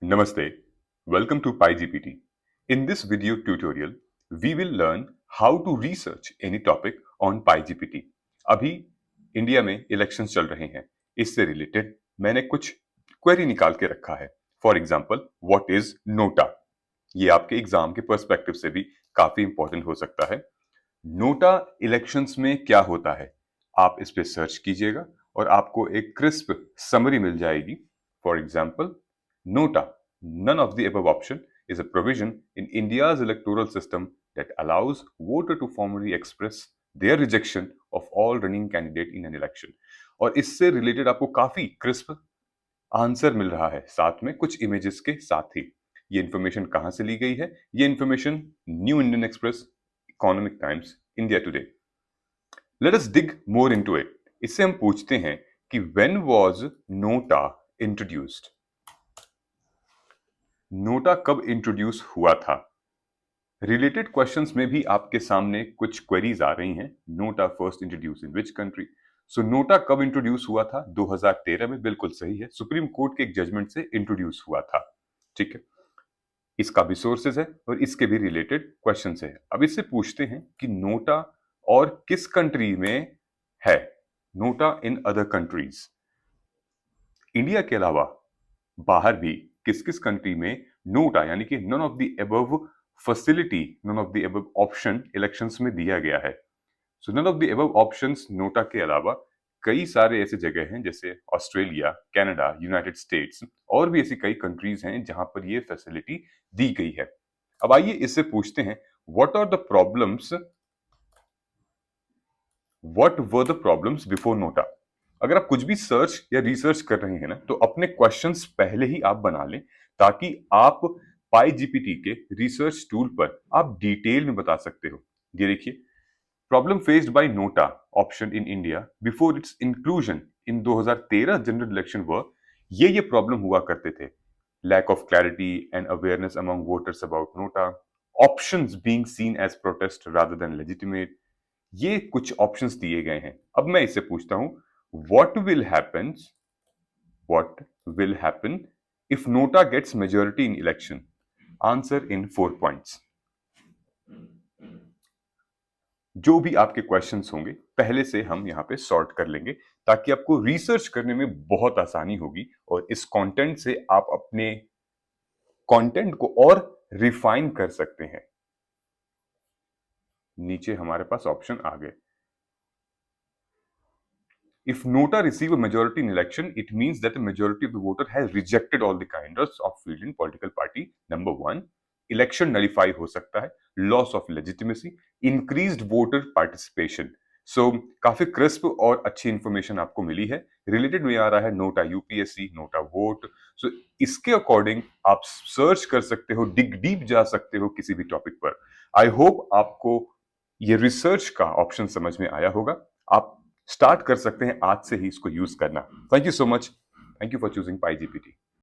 Namaste. Welcome to PyGPT. In this video tutorial, we will learn how to research any topic on PyGPT. अभी India में elections चल रहे हैं, इससे related मैंने कुछ क्वेरी निकाल के रखा है. For example, what is NOTA? ये आपके एग्जाम के पर्सपेक्टिव से भी काफी इंपॉर्टेंट हो सकता है. नोटा इलेक्शंस में क्या होता है, आप इस पे सर्च कीजिएगा और आपको एक क्रिस्प समरी मिल जाएगी. For example, Nota, none of the above option, is a provision in India's electoral system that allows voter to formally express their rejection of all running candidate in an election. और इससे related आपको काफी crisp answer मिल रहा है, साथ में कुछ images के साथ ही. ये इन्फॉर्मेशन कहां से ली गई है? ये information new Indian express, economic times, India today. Let us dig more into it. इससे हम पूछते हैं कि when was NOTA introduced? NOTA कब इंट्रोड्यूस हुआ था? रिलेटेड क्वेश्चंस में भी आपके सामने कुछ क्वेरीज आ रही हैं. NOTA first introduce in which country? So NOTA कब इंट्रोड्यूस हुआ था? 2013 में. बिल्कुल सही है, सुप्रीम कोर्ट के एक जजमेंट से इंट्रोड्यूस हुआ था. ठीक है, इसका भी सोर्सेज है और इसके भी रिलेटेड क्वेश्चंस है. अब इससे पूछते हैं कि नोटा और किस कंट्री में है? NOTA in other countries. India के अलावा बाहर भी किस किस कंट्री में नोटा यानी कि none of the above facility, none of the above option elections में दिया गया है. So none of the above options NOTA के अलावा कई सारे ऐसे जगह हैं जैसे ऑस्ट्रेलिया, कनाडा, यूनाइटेड स्टेट्स और भी ऐसी कई कंट्रीज हैं जहां पर ये फैसिलिटी दी गई है. अब आइए इससे पूछते हैं, what are the problems, what were the problems before NOTA? अगर आप कुछ भी सर्च या रिसर्च कर रहे हैं ना, तो अपने क्वेश्चंस पहले ही आप बना लें ताकि आप PyGPT के रिसर्च टूल पर आप डिटेल में बता सकते हो. ये देखिए, problem faced by NOTA option in India before its inclusion in 2013 general election were. ये प्रॉब्लम हुआ करते थे. Lack of clarity and awareness among voters about NOTA, options being seen as protest rather than legitimate. ये कुछ options दिए गए हैं. अब मैं इससे पूछता हूं, what will happen if nota gets majority in election? Answer in 4 points. जो भी आपके क्वेश्चंस होंगे पहले से हम यहां पे सॉर्ट कर लेंगे ताकि आपको रिसर्च करने में बहुत आसानी होगी और इस कंटेंट से आप अपने कंटेंट को और रिफाइन कर सकते हैं. नीचे हमारे पास ऑप्शन आ गए. If Nota receive a majority in election, it means that the majority of the voter has rejected all the kinds of field in political party. Number one, election nullify हो सकता है, loss of legitimacy, increased voter participation. So काफी crisp और अच्छी information आपको मिली है. Related में आ रहा है नोटा यूपीएससी, नोटा वोट. सो इसके अकॉर्डिंग आप सर्च कर सकते हो, डिग डीप जा सकते हो किसी भी टॉपिक पर. आई होप आपको ये रिसर्च का ऑप्शन समझ में आया होगा. आप स्टार्ट कर सकते हैं आज से ही इसको यूज करना. Thank you so much. Thank you for choosing PyGPT.